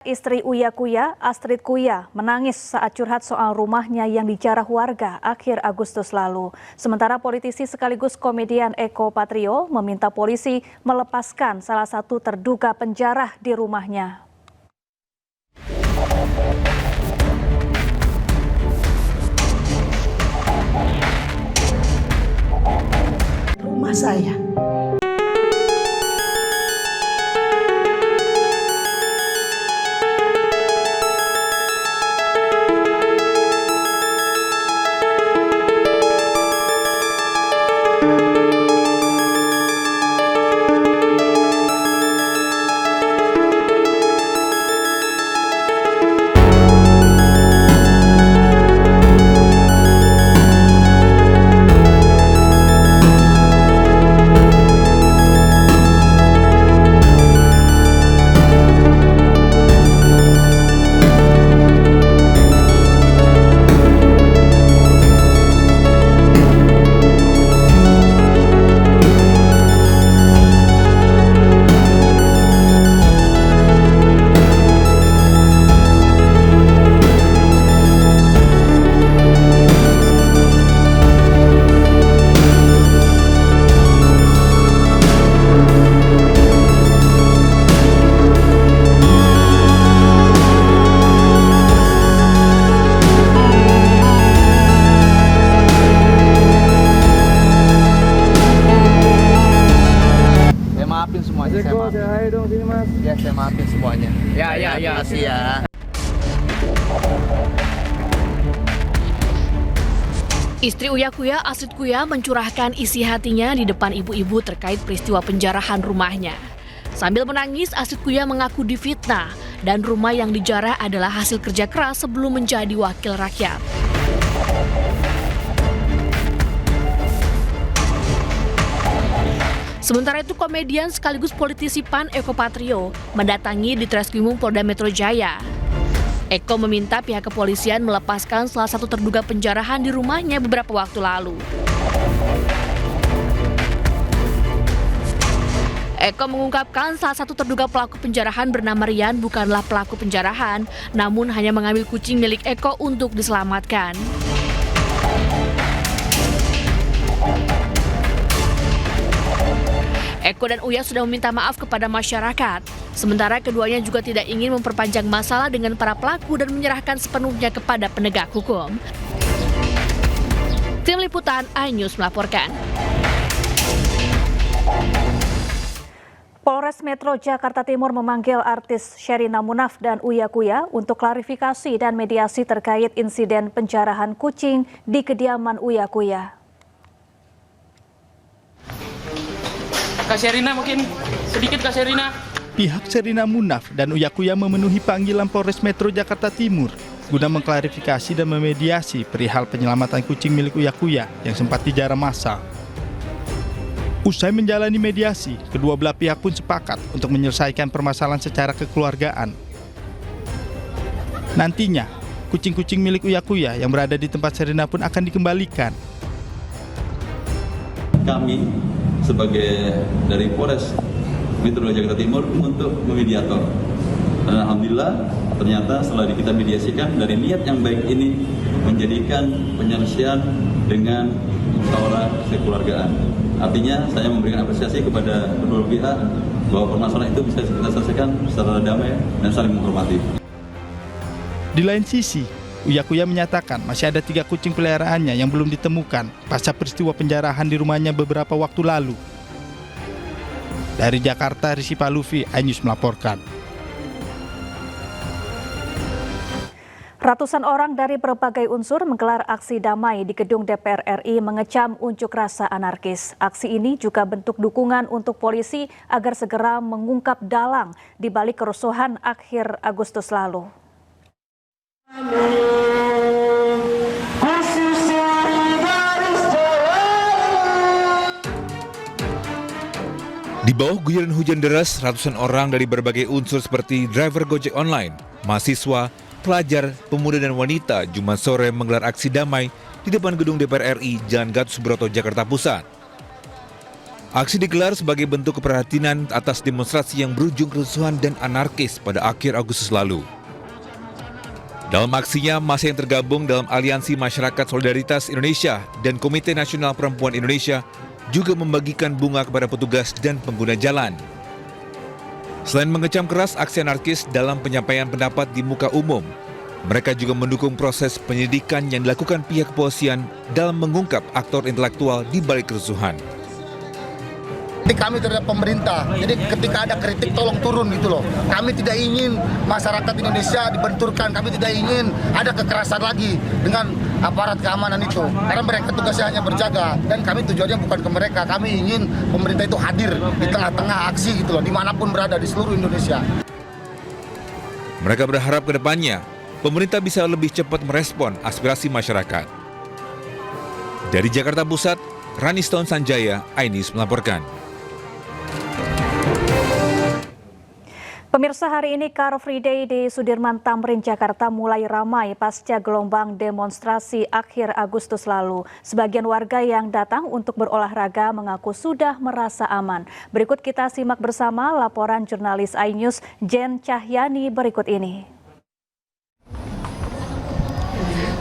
Istri Uya Kuya, Astrid Kuya, menangis saat curhat soal rumahnya yang dijarah warga akhir Agustus lalu. Sementara politisi sekaligus komedian Eko Patrio meminta polisi melepaskan salah satu terduga penjarah di rumahnya. Rumah saya. Maafin semuanya, saya maafin. Ayo dong sini mas. Ya, saya maafin semuanya. Ya. Makasih ya. Istri Uya Kuya, Astrid Kuya, mencurahkan isi hatinya di depan ibu-ibu terkait peristiwa penjarahan rumahnya. Sambil menangis, Astrid Kuya mengaku difitnah dan rumah yang dijarah adalah hasil kerja keras sebelum menjadi wakil rakyat. Sementara itu, komedian sekaligus politisi PAN Eko Patrio mendatangi di Treskrimum Polda Metro Jaya. Eko meminta pihak kepolisian melepaskan salah satu terduga penjarahan di rumahnya beberapa waktu lalu. Eko mengungkapkan salah satu terduga pelaku penjarahan bernama Rian bukanlah pelaku penjarahan, namun hanya mengambil kucing milik Eko untuk diselamatkan. Eko dan Uya sudah meminta maaf kepada masyarakat. Sementara keduanya juga tidak ingin memperpanjang masalah dengan para pelaku dan menyerahkan sepenuhnya kepada penegak hukum. Tim Liputan iNews melaporkan. Polres Metro Jakarta Timur memanggil artis Sherina Munaf dan Uya Kuya untuk klarifikasi dan mediasi terkait insiden penjarahan kucing di kediaman Uya Kuya. Kak Sherina mungkin sedikit Kak Sherina. Pihak Sherina Munaf dan Uya Kuya memenuhi panggilan Polres Metro Jakarta Timur guna mengklarifikasi dan memediasi perihal penyelamatan kucing milik Uya Kuya yang sempat dijarah massa. Usai menjalani mediasi, kedua belah pihak pun sepakat untuk menyelesaikan permasalahan secara kekeluargaan. Nantinya, kucing-kucing milik Uya Kuya yang berada di tempat Sherina pun akan dikembalikan. Kami sebagai dari Polres Metro Jakarta Timur untuk memediator. Dan alhamdulillah ternyata setelah kita mediasikan dari niat yang baik ini menjadikan penyelesaian dengan musyawarah kekeluargaan. Artinya saya memberikan apresiasi kepada kedua pihak bahwa permasalahan itu bisa kita selesaikan secara damai dan saling menghormati. Di lain sisi, Uya Kuya menyatakan masih ada 3 kucing peliharaannya yang belum ditemukan pasca peristiwa penjarahan di rumahnya beberapa waktu lalu. Dari Jakarta, Rizky Paluvi, iNews melaporkan. Ratusan orang dari berbagai unsur menggelar aksi damai di gedung DPR RI mengecam unjuk rasa anarkis. Aksi ini juga bentuk dukungan untuk polisi agar segera mengungkap dalang di balik kerusuhan akhir Agustus lalu. Di bawah guyuran hujan deras, ratusan orang dari berbagai unsur seperti driver Gojek online, mahasiswa, pelajar, pemuda dan wanita Jumat sore menggelar aksi damai di depan gedung DPR RI Jalan Gatot Subroto, Jakarta Pusat. Aksi digelar sebagai bentuk keprihatinan atas demonstrasi yang berujung kerusuhan dan anarkis pada akhir Agustus lalu. Dalam aksinya, massa yang tergabung dalam Aliansi Masyarakat Solidaritas Indonesia dan Komite Nasional Perempuan Indonesia juga membagikan bunga kepada petugas dan pengguna jalan. Selain mengecam keras aksi anarkis dalam penyampaian pendapat di muka umum, mereka juga mendukung proses penyidikan yang dilakukan pihak kepolisian dalam mengungkap aktor intelektual di balik kerusuhan. Kami terhadap pemerintah, jadi ketika ada kritik tolong turun gitu loh. Kami tidak ingin masyarakat Indonesia dibenturkan, kami tidak ingin ada kekerasan lagi dengan aparat keamanan itu. Karena mereka tugasnya hanya berjaga, dan kami tujuannya bukan ke mereka, kami ingin pemerintah itu hadir di tengah-tengah aksi gitu loh, dimanapun berada di seluruh Indonesia. Mereka berharap ke depannya, pemerintah bisa lebih cepat merespon aspirasi masyarakat. Dari Jakarta Pusat, Raniston Sanjaya, iNews melaporkan. Pemirsa, hari ini Car Free Day di Sudirman Tamrin, Jakarta mulai ramai pasca gelombang demonstrasi akhir Agustus lalu. Sebagian warga yang datang untuk berolahraga mengaku sudah merasa aman. Berikut kita simak bersama laporan jurnalis iNews Jen Cahyani berikut ini.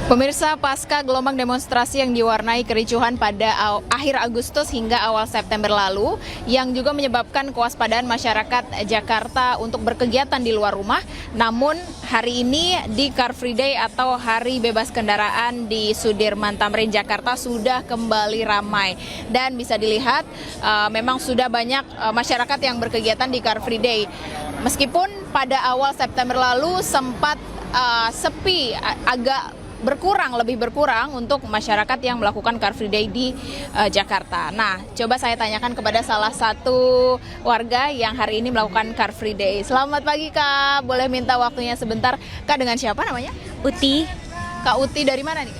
Pemirsa, pasca gelombang demonstrasi yang diwarnai kericuhan pada akhir Agustus hingga awal September lalu, yang juga menyebabkan kewaspadaan masyarakat Jakarta untuk berkegiatan di luar rumah, namun hari ini di Car Free Day atau Hari Bebas Kendaraan di Sudirman Tamrin, Jakarta sudah kembali ramai. Dan bisa dilihat memang sudah banyak masyarakat yang berkegiatan di Car Free Day. Meskipun pada awal September lalu sempat sepi, agak lebih berkurang untuk masyarakat yang melakukan Car Free Day di Jakarta. Nah, coba saya tanyakan kepada salah satu warga yang hari ini melakukan Car Free Day. Selamat pagi, Kak. Boleh minta waktunya sebentar? Kak, dengan siapa namanya? Uti. Kak Uti dari mana nih?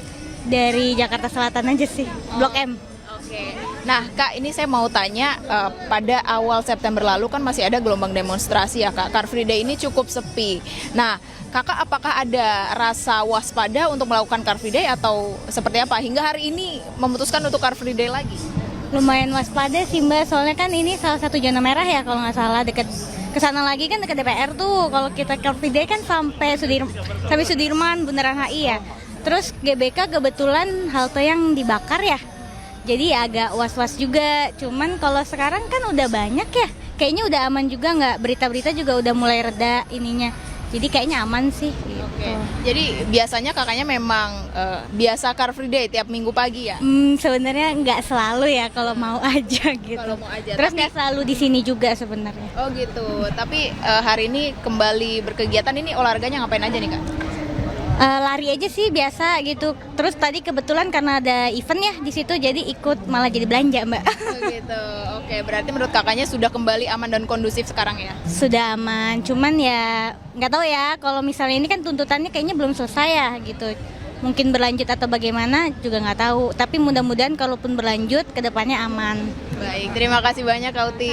Dari Jakarta Selatan aja sih, Blok M. Oke. Nah, Kak, ini saya mau tanya, pada awal September lalu kan masih ada gelombang demonstrasi ya, Kak. Car Free Day ini cukup sepi. Nah, Kakak apakah ada rasa waspada untuk melakukan Car Free Day atau seperti apa? Hingga hari ini memutuskan untuk Car Free Day lagi? Lumayan waspada sih, Mbak, soalnya kan ini salah satu zona merah ya kalau nggak salah, deket kesana lagi kan dekat DPR tuh. Kalau kita Car Free Day kan sampai Sudirman, Bundaran HI ya. Terus GBK kebetulan halte yang dibakar ya. Jadi agak was-was juga. Cuman kalau sekarang kan udah banyak ya. Kayaknya udah aman juga, nggak, berita-berita juga udah mulai reda ininya. Jadi kayaknya aman sih. Gitu. Oke. Jadi biasanya kakaknya memang biasa Car Free Day tiap minggu pagi ya? Sebenarnya nggak selalu ya, kalau mau aja gitu. Kalau mau aja. Terus nggak selalu di sini juga sebenarnya. Oh gitu. Tapi hari ini kembali berkegiatan, ini olahraganya ngapain aja nih, Kak? Lari aja sih biasa gitu. Terus tadi kebetulan karena ada event ya di situ, jadi ikut malah jadi belanja, Mbak. Oh gitu. Oke, berarti menurut kakaknya sudah kembali aman dan kondusif sekarang ya? Sudah aman. Cuman ya nggak tahu ya, kalau misalnya ini kan tuntutannya kayaknya belum selesai ya gitu. Mungkin berlanjut atau bagaimana juga nggak tahu. Tapi mudah-mudahan kalaupun berlanjut kedepannya aman. Baik, terima kasih banyak Kak Uti.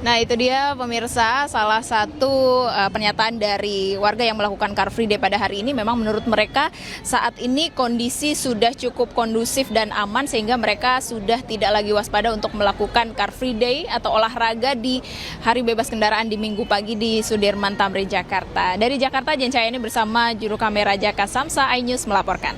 Nah, itu dia pemirsa, salah satu pernyataan dari warga yang melakukan Car Free Day pada hari ini. Memang menurut mereka saat ini kondisi sudah cukup kondusif dan aman sehingga mereka sudah tidak lagi waspada untuk melakukan Car Free Day atau olahraga di Hari Bebas Kendaraan di Minggu pagi di Sudirman Tamrin, Jakarta. Dari Jakarta, Jen Cahyani bersama juru kamera Jaka Samsa, iNews melaporkan.